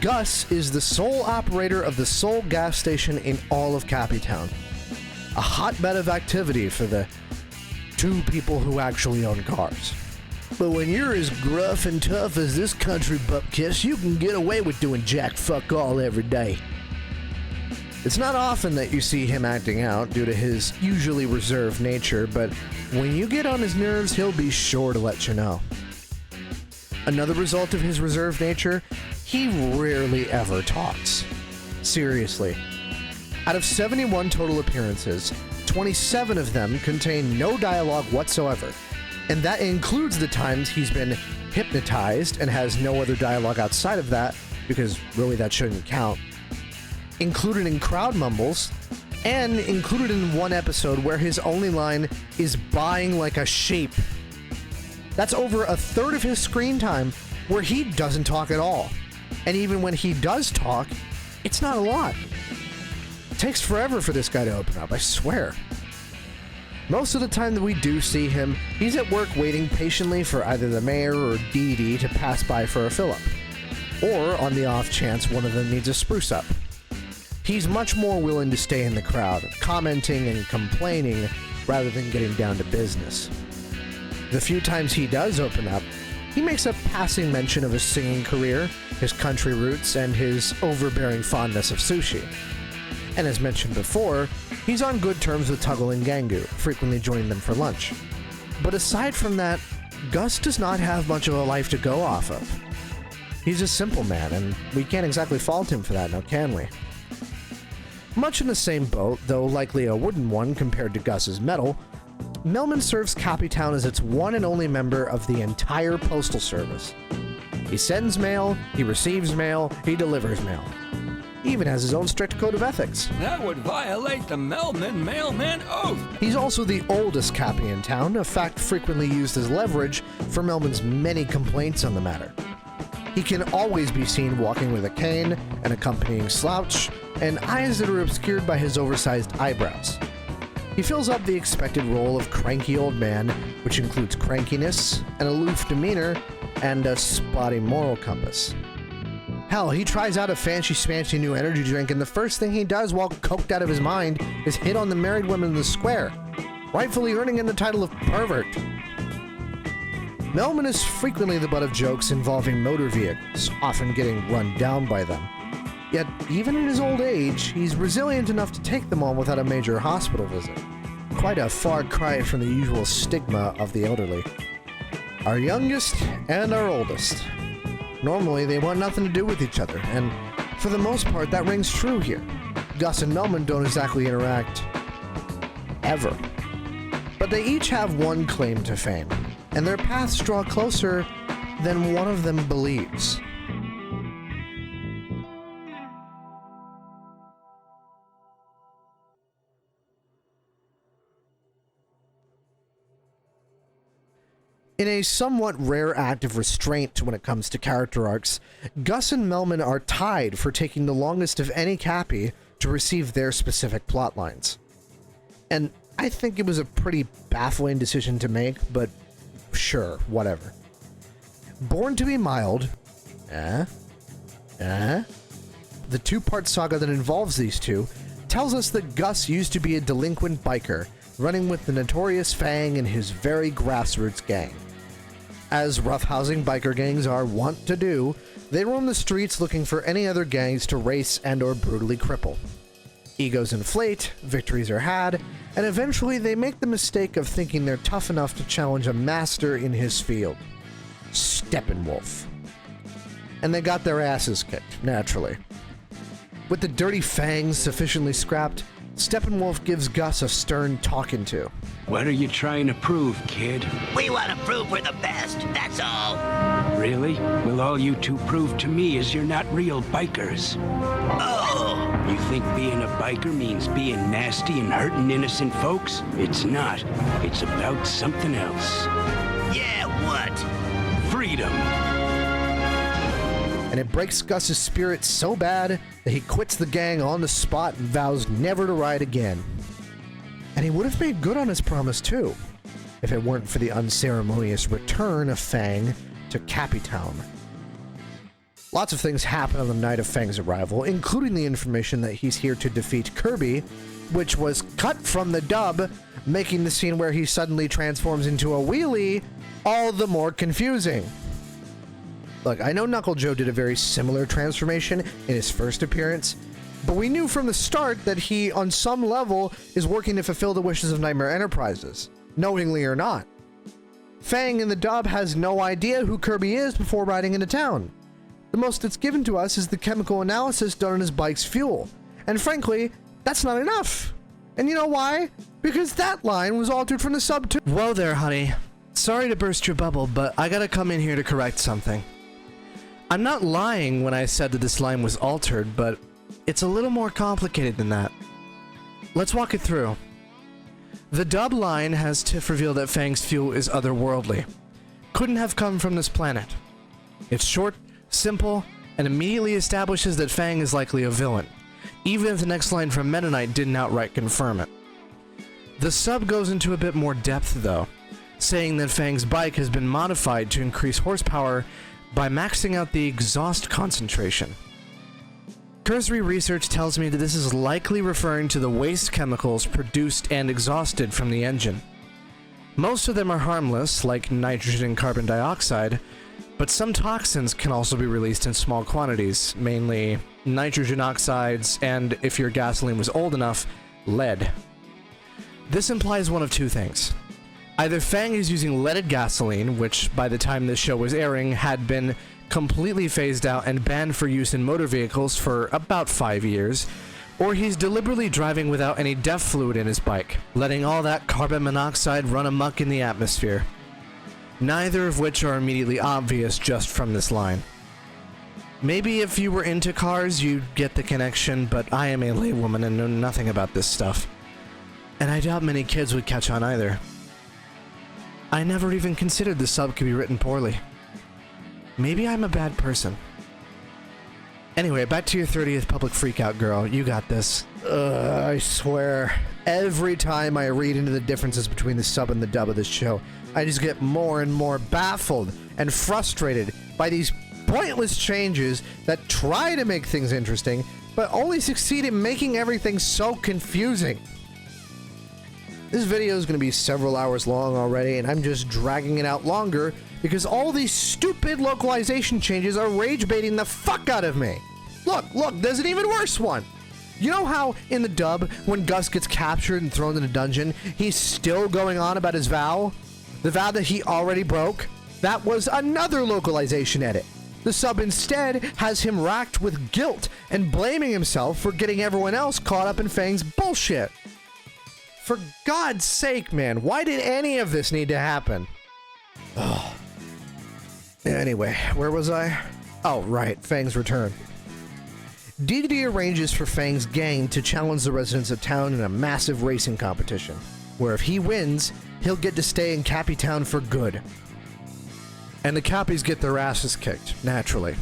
Gus is the sole operator of the sole gas station in all of Cappytown. A hotbed of activity for the two people who actually own cars. But when you're as gruff and tough as this country bupkis, you can get away with doing jack fuck all every day. It's not often that you see him acting out due to his usually reserved nature, but when you get on his nerves, he'll be sure to let you know. Another result of his reserved nature, he rarely ever talks. Seriously. Out of 71 total appearances, 27 of them contain no dialogue whatsoever, and that includes the times he's been hypnotized and has no other dialogue outside of that, because really that shouldn't count. Included in crowd mumbles, and included in one episode where his only line is buying like a sheep. That's over a third of his screen time where he doesn't talk at all. And even when he does talk, it's not a lot. It takes forever for this guy to open up, I swear. Most of the time that we do see him, he's at work waiting patiently for either the mayor or Dee Dee to pass by for a fill-up. Or on the off chance one of them needs a spruce up. He's much more willing to stay in the crowd, commenting and complaining rather than getting down to business. The few times he does open up, he makes a passing mention of his singing career, his country roots, and his overbearing fondness of sushi. And as mentioned before, he's on good terms with Tuggle and Gangu, frequently joining them for lunch. But aside from that, Gus does not have much of a life to go off of. He's a simple man, and we can't exactly fault him for that, now can we? Much in the same boat, though likely a wooden one compared to Gus's metal, Melman serves Cappytown as its one and only member of the entire postal service. He sends mail, he receives mail, he delivers mail. He even has his own strict code of ethics. That would violate the Melman Mailman Oath. He's also the oldest Cappy in town, a fact frequently used as leverage for Melman's many complaints on the matter. He can always be seen walking with a cane, an accompanying slouch, and eyes that are obscured by his oversized eyebrows. He fills up the expected role of cranky old man, which includes crankiness, an aloof demeanor, and a spotty moral compass. Hell, he tries out a fancy-smancy new energy drink, and the first thing he does while coked out of his mind is hit on the married women in the square, rightfully earning him the title of pervert. Melman is frequently the butt of jokes involving motor vehicles, often getting run down by them. Yet, even in his old age, he's resilient enough to take them on without a major hospital visit. Quite a far cry from the usual stigma of the elderly. Our youngest and our oldest. Normally, they want nothing to do with each other, and for the most part, that rings true here. Gus and Melman don't exactly interact ever. But they each have one claim to fame, and their paths draw closer than one of them believes. In a somewhat rare act of restraint when it comes to character arcs, Gus and Melman are tied for taking the longest of any Cappy to receive their specific plotlines. And I think it was a pretty baffling decision to make, but sure, whatever. Born to be Mild, the two-part saga that involves these two tells us that Gus used to be a delinquent biker, running with the notorious Fang and his very grassroots gang. As roughhousing biker gangs are wont to do, they roam the streets looking for any other gangs to race and or brutally cripple. Egos inflate, victories are had, and eventually they make the mistake of thinking they're tough enough to challenge a master in his field, Steppenwolf. And they got their asses kicked, naturally. With the dirty fangs sufficiently scrapped, Steppenwolf gives Gus a stern talking to. What are you trying to prove, kid? We want to prove we're the best, that's all. Really? Well, all you two prove to me is you're not real bikers. Oh! You think being a biker means being nasty and hurting innocent folks? It's not. It's about something else. Yeah, what? Freedom. And it breaks Gus's spirit so bad that he quits the gang on the spot and vows never to ride again. And he would have made good on his promise too, if it weren't for the unceremonious return of Fang to Cappytown. Lots of things happen on the night of Fang's arrival, including the information that he's here to defeat Kirby, which was cut from the dub, making the scene where he suddenly transforms into a wheelie all the more confusing. Look, I know Knuckle Joe did a very similar transformation in his first appearance, but we knew from the start that he, on some level, is working to fulfill the wishes of Nightmare Enterprises, knowingly or not. Fang in the dub has no idea who Kirby is before riding into town. The most that's given to us is the chemical analysis done on his bike's fuel. And frankly, that's not enough. And you know why? Because that line was altered from the sub too. Whoa there, honey. Sorry to burst your bubble, but I gotta come in here to correct something. I'm not lying when I said that this line was altered, but it's a little more complicated than that. Let's walk it through. The dub line has Tiff reveal that Fang's fuel is otherworldly. Couldn't have come from this planet. It's short, simple, and immediately establishes that Fang is likely a villain, even if the next line from Meta Knight didn't outright confirm it. The sub goes into a bit more depth though, saying that Fang's bike has been modified to increase horsepower by maxing out the exhaust concentration. Cursory research tells me that this is likely referring to the waste chemicals produced and exhausted from the engine. Most of them are harmless, like nitrogen and carbon dioxide, but some toxins can also be released in small quantities, mainly nitrogen oxides and, if your gasoline was old enough, lead. This implies one of two things. Either Fang is using leaded gasoline, which by the time this show was airing had been completely phased out and banned for use in motor vehicles for about 5 years, or he's deliberately driving without any DEF fluid in his bike, letting all that carbon monoxide run amok in the atmosphere. Neither of which are immediately obvious just from this line. Maybe if you were into cars, you'd get the connection, but I am a laywoman and know nothing about this stuff. And I doubt many kids would catch on either. I never even considered the sub could be written poorly. Maybe I'm a bad person. Anyway, back to your 30th public freakout, girl. You got this. I swear, every time I read into the differences between the sub and the dub of this show, I just get more and more baffled and frustrated by these pointless changes that try to make things interesting, but only succeed in making everything so confusing. This video is going to be several hours long already, and I'm just dragging it out longer because all these stupid localization changes are rage baiting the fuck out of me. Look, there's an even worse one. You know how in the dub, when Gus gets captured and thrown in a dungeon, he's still going on about his vow? The vow that he already broke? That was another localization edit. The sub instead has him racked with guilt and blaming himself for getting everyone else caught up in Fang's bullshit. For God's sake, man, why did any of this need to happen? Ugh. Anyway, where was I? Oh, right, Fang's return. DDD arranges for Fang's gang to challenge the residents of town in a massive racing competition, where if he wins, he'll get to stay in Cappy Town for good. And the Cappies get their asses kicked, naturally.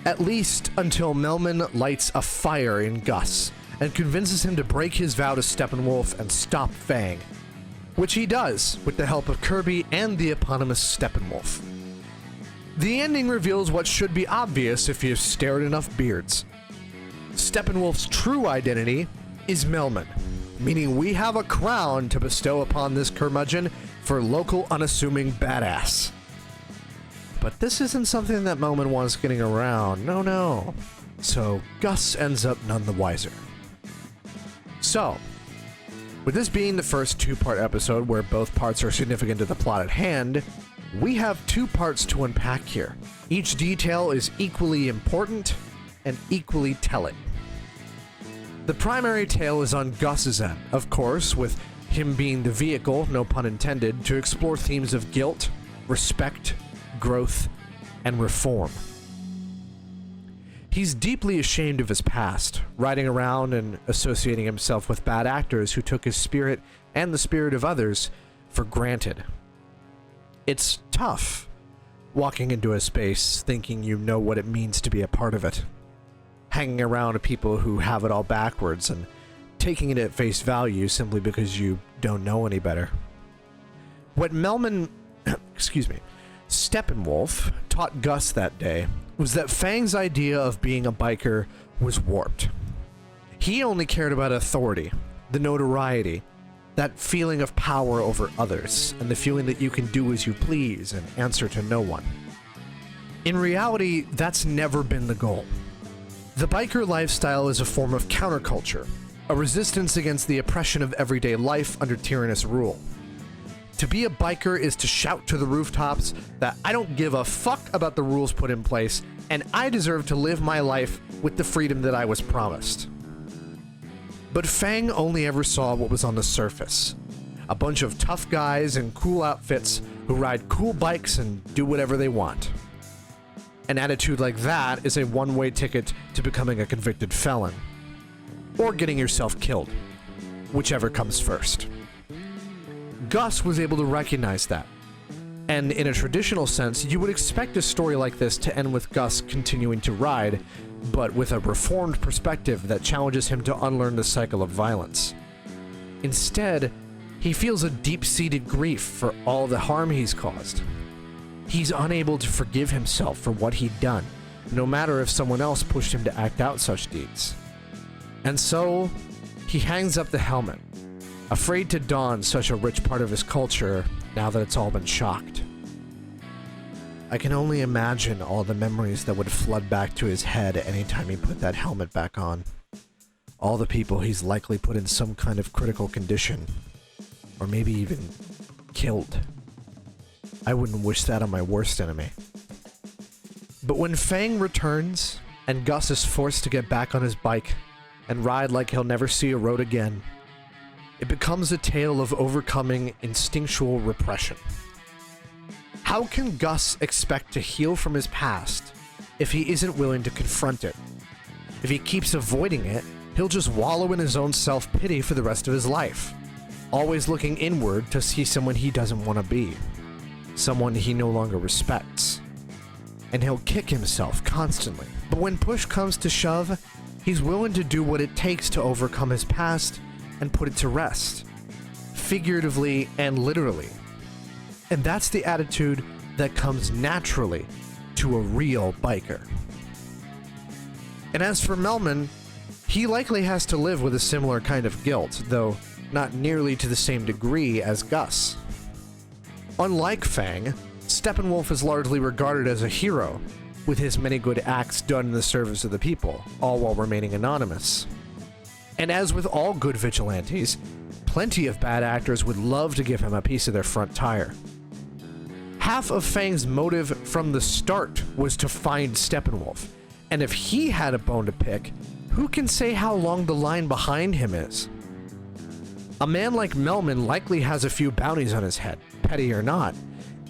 At least until Melman lights a fire in Gus and convinces him to break his vow to Steppenwolf and stop Fang, which he does with the help of Kirby and the eponymous Steppenwolf. The ending reveals what should be obvious if you've stared enough beards. Steppenwolf's true identity is Melman, meaning we have a crown to bestow upon this curmudgeon for local unassuming badass. But this isn't something that Melman wants getting around, no. So Gus ends up none the wiser. So, with this being the first two-part episode where both parts are significant to the plot at hand, we have two parts to unpack here. Each detail is equally important and equally telling. The primary tale is on Gus's end, of course, with him being the vehicle, no pun intended, to explore themes of guilt, respect, growth, and reform. He's deeply ashamed of his past, riding around and associating himself with bad actors who took his spirit and the spirit of others for granted. It's tough, walking into a space thinking you know what it means to be a part of it, hanging around with people who have it all backwards and taking it at face value simply because you don't know any better. What Melman Steppenwolf taught Gus that day was that Fang's idea of being a biker was warped. He only cared about authority, the notoriety, that feeling of power over others, and the feeling that you can do as you please and answer to no one. In reality, that's never been the goal. The biker lifestyle is a form of counterculture, a resistance against the oppression of everyday life under tyrannous rule. To be a biker is to shout to the rooftops that I don't give a fuck about the rules put in place, and I deserve to live my life with the freedom that I was promised. But Fang only ever saw what was on the surface. A bunch of tough guys in cool outfits who ride cool bikes and do whatever they want. An attitude like that is a one-way ticket to becoming a convicted felon. Or getting yourself killed. Whichever comes first. Gus was able to recognize that. And in a traditional sense, you would expect a story like this to end with Gus continuing to ride, but with a reformed perspective that challenges him to unlearn the cycle of violence. Instead, he feels a deep-seated grief for all the harm he's caused. He's unable to forgive himself for what he'd done, no matter if someone else pushed him to act out such deeds. And so, he hangs up the helmet, afraid to don such a rich part of his culture now that it's all been shocked. I can only imagine all the memories that would flood back to his head anytime he put that helmet back on. All the people he's likely put in some kind of critical condition, or maybe even killed. I wouldn't wish that on my worst enemy. But when Fang returns, and Gus is forced to get back on his bike and ride like he'll never see a road again, it becomes a tale of overcoming instinctual repression. How can Gus expect to heal from his past if he isn't willing to confront it? If he keeps avoiding it, he'll just wallow in his own self-pity for the rest of his life, always looking inward to see someone he doesn't want to be, someone he no longer respects. And he'll kick himself constantly. But when push comes to shove, he's willing to do what it takes to overcome his past and put it to rest, figuratively and literally. And that's the attitude that comes naturally to a real biker. And as for Melman, he likely has to live with a similar kind of guilt, though not nearly to the same degree as Gus. Unlike Fang, Steppenwolf is largely regarded as a hero, with his many good acts done in the service of the people, all while remaining anonymous. And as with all good vigilantes, plenty of bad actors would love to give him a piece of their front tire. Half of Fang's motive from the start was to find Steppenwolf, and if he had a bone to pick, who can say how long the line behind him is? A man like Melman likely has a few bounties on his head, petty or not,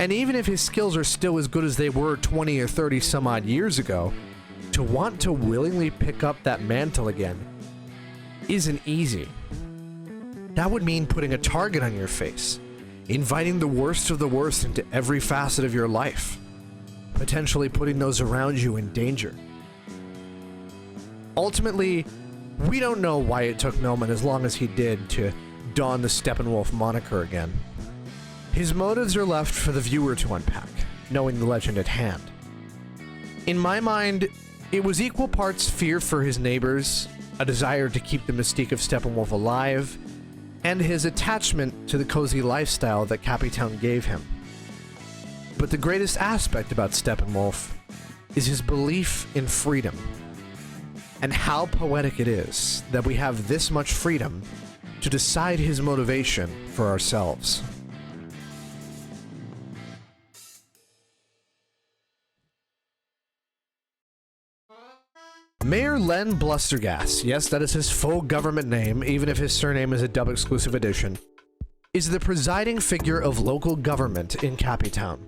and even if his skills are still as good as they were 20 or 30 some odd years ago, to want to willingly pick up that mantle again isn't easy. That would mean putting a target on your face, inviting the worst of the worst into every facet of your life, potentially putting those around you in danger. Ultimately, we don't know why it took Melman as long as he did to don the Steppenwolf moniker again. His motives are left for the viewer to unpack, knowing the legend at hand. In my mind, it was equal parts fear for his neighbors, a desire to keep the mystique of Steppenwolf alive, and his attachment to the cozy lifestyle that Cappytown gave him. But the greatest aspect about Steppenwolf is his belief in freedom, and how poetic it is that we have this much freedom to decide his motivation for ourselves. Mayor Len Blustergas, yes, that is his full government name, even if his surname is a dub exclusive edition, is the presiding figure of local government in Cappytown.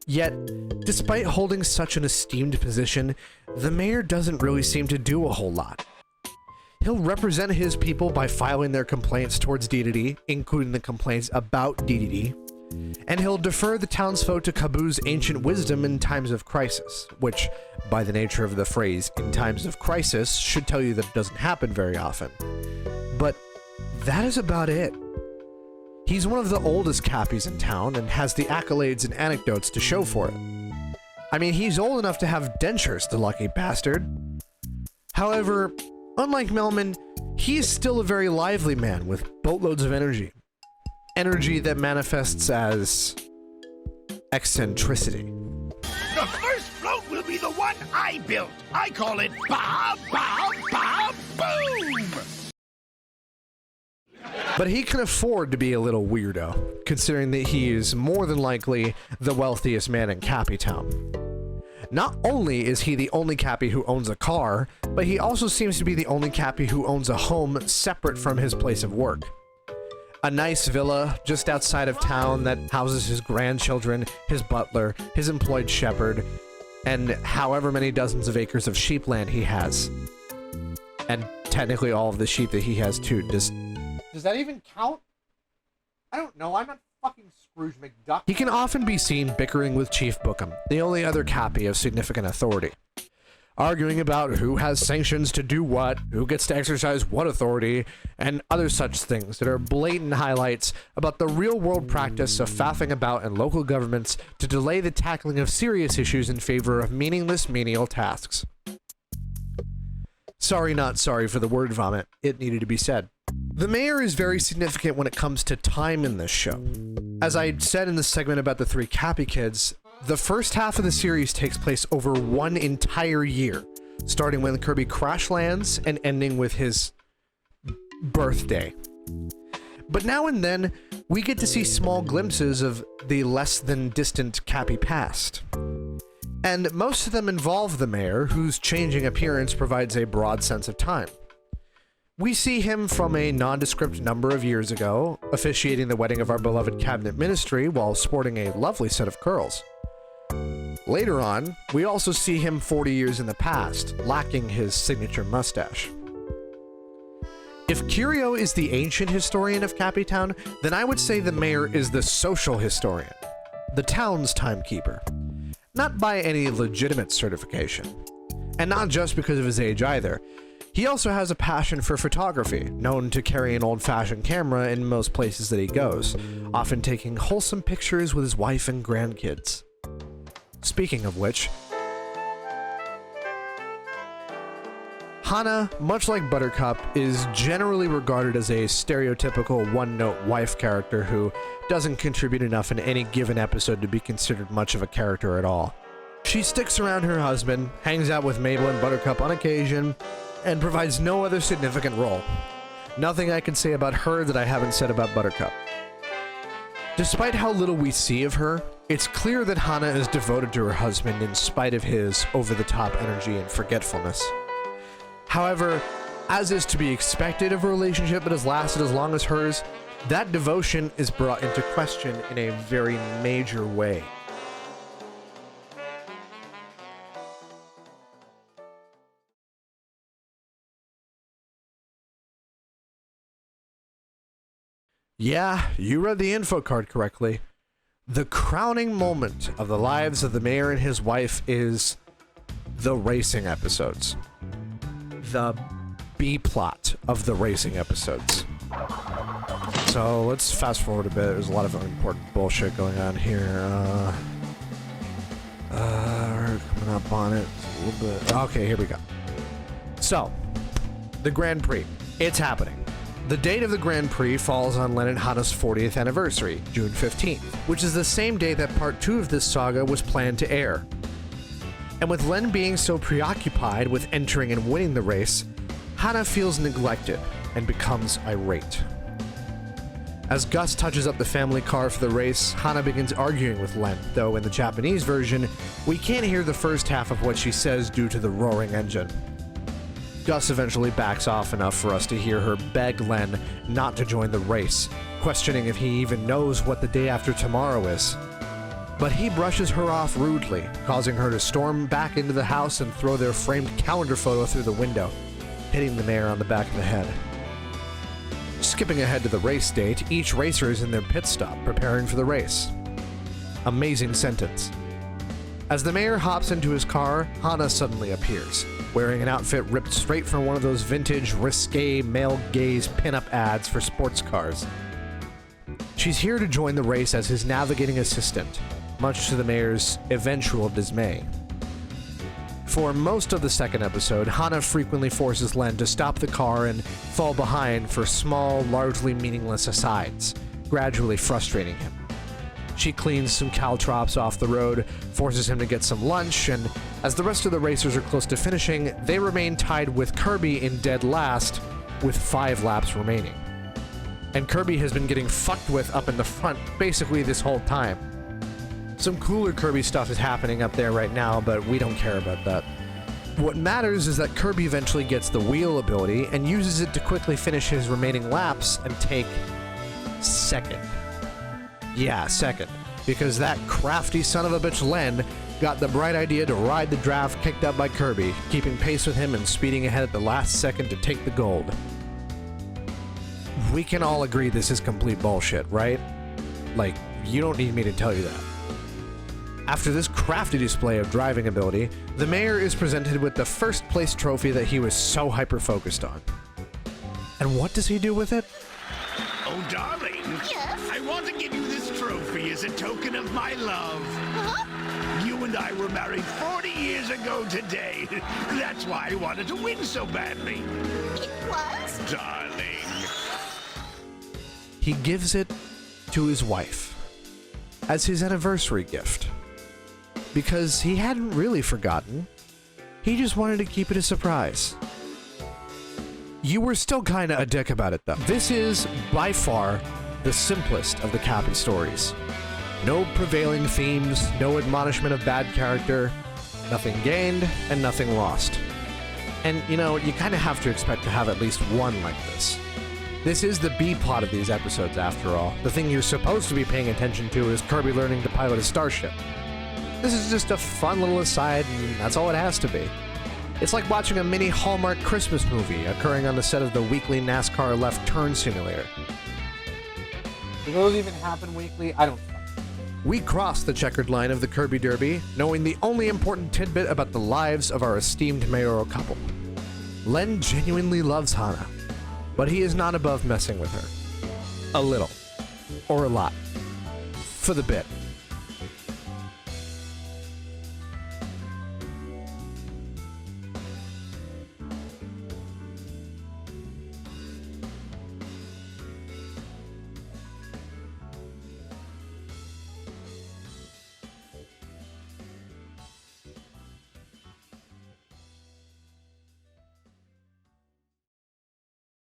Yet, despite holding such an esteemed position, the mayor doesn't really seem to do a whole lot. He'll represent his people by filing their complaints towards DDD, including the complaints about DDD, and he'll defer the townsfolk to Kaboo's ancient wisdom in times of crisis, which, by the nature of the phrase, in times of crisis, should tell you that it doesn't happen very often. But that is about it. He's one of the oldest Cappies in town and has the accolades and anecdotes to show for it. I mean, he's old enough to have dentures, the lucky bastard. However, unlike Melman, he's still a very lively man with boatloads of energy. Energy that manifests as eccentricity. The first float will be the one I built. I call it Bob, Bob, Bob, Boom! But he can afford to be a little weirdo, considering that he is more than likely the wealthiest man in Cappy Town. Not only is he the only Cappy who owns a car, but he also seems to be the only Cappy who owns a home separate from his place of work. A nice villa just outside of town that houses his grandchildren, his butler, his employed shepherd, and however many dozens of acres of sheep land he has. And technically all of the sheep that he has too. Does that even count? I don't know, I'm not fucking Scrooge McDuck. He can often be seen bickering with Chief Bookham, the only other Cappy of significant authority. Arguing about who has sanctions to do what, who gets to exercise what authority, and other such things that are blatant highlights about the real-world practice of faffing about in local governments to delay the tackling of serious issues in favor of meaningless menial tasks. Sorry, not sorry for the word vomit. It needed to be said. The mayor is very significant when it comes to time in this show. As I said in the segment about the three Cappy kids, the first half of the series takes place over one entire year, starting when Kirby crash lands and ending with his birthday. But now and then, we get to see small glimpses of the less than distant Cappy past. And most of them involve the mayor, whose changing appearance provides a broad sense of time. We see him from a nondescript number of years ago, officiating the wedding of our beloved cabinet ministry while sporting a lovely set of curls. Later on, we also see him 40 years in the past, lacking his signature mustache. If Curio is the ancient historian of Cappy Town, then I would say the mayor is the social historian, the town's timekeeper. Not by any legitimate certification, and not just because of his age either. He also has a passion for photography, known to carry an old-fashioned camera in most places that he goes, often taking wholesome pictures with his wife and grandkids. Speaking of which, Hana, much like Buttercup, is generally regarded as a stereotypical one-note wife character who doesn't contribute enough in any given episode to be considered much of a character at all. She sticks around her husband, hangs out with Mabel and Buttercup on occasion, and provides no other significant role. Nothing I can say about her that I haven't said about Buttercup. Despite how little we see of her, it's clear that Hana is devoted to her husband in spite of his over-the-top energy and forgetfulness. However, as is to be expected of a relationship that has lasted as long as hers, that devotion is brought into question in a very major way. Yeah, you read the info card correctly. The crowning moment of the lives of the mayor and his wife is the racing episodes. The B-plot of the racing episodes. So let's fast forward a bit. There's a lot of important bullshit going on here. We're coming up on it a little bit. Okay, here we go. So, the Grand Prix. It's happening. The date of the Grand Prix falls on Len and Hana's 40th anniversary, June 15th, which is the same day that part 2 of this saga was planned to air. And with Len being so preoccupied with entering and winning the race, Hana feels neglected and becomes irate. As Gus touches up the family car for the race, Hana begins arguing with Len, though in the Japanese version, we can't hear the first half of what she says due to the roaring engine. Gus eventually backs off enough for us to hear her beg Len not to join the race, questioning if he even knows what the day after tomorrow is. But he brushes her off rudely, causing her to storm back into the house and throw their framed calendar photo through the window, hitting the mayor on the back of the head. Skipping ahead to the race date, each racer is in their pit stop, preparing for the race. Amazing sentence. As the mayor hops into his car, Hana suddenly appears, wearing an outfit ripped straight from one of those vintage, risque, male gaze pinup ads for sports cars. She's here to join the race as his navigating assistant, much to the mayor's eventual dismay. For most of the second episode, Hana frequently forces Len to stop the car and fall behind for small, largely meaningless asides, gradually frustrating him. She cleans some caltrops off the road, forces him to get some lunch, and as the rest of the racers are close to finishing, they remain tied with Kirby in dead last, with 5 laps remaining. And Kirby has been getting fucked with up in the front basically this whole time. Some cooler Kirby stuff is happening up there right now, but we don't care about that. What matters is that Kirby eventually gets the wheel ability and uses it to quickly finish his remaining laps and take second. Yeah, second. Because that crafty son of a bitch Len got the bright idea to ride the draft kicked up by Kirby, keeping pace with him and speeding ahead at the last second to take the gold. We can all agree this is complete bullshit, right? Like, you don't need me to tell you that. After this crafty display of driving ability, the mayor is presented with the first place trophy that he was so hyper-focused on. And what does he do with it? Oh, darling. Yes? I want to give you this trophy as a token of my love. Huh? You and I were married 40 years ago today. That's why I wanted to win so badly. It was? Darling. He gives it to his wife as his anniversary gift. Because he hadn't really forgotten. He just wanted to keep it a surprise. You were still kinda a dick about it though. This is, by far, the simplest of the Cappies stories. No prevailing themes, no admonishment of bad character, nothing gained and nothing lost. And, you know, you kinda have to expect to have at least one like this. This is the B-plot of these episodes, after all. The thing you're supposed to be paying attention to is Kirby learning to pilot a starship. This is just a fun little aside, and that's all it has to be. It's like watching a mini Hallmark Christmas movie occurring on the set of the weekly NASCAR left turn simulator. Do those even happen weekly? I don't know. We cross the checkered line of the Kirby Derby, knowing the only important tidbit about the lives of our esteemed mayoral couple. Len genuinely loves Hana, but he is not above messing with her. A little. Or a lot. For the bit.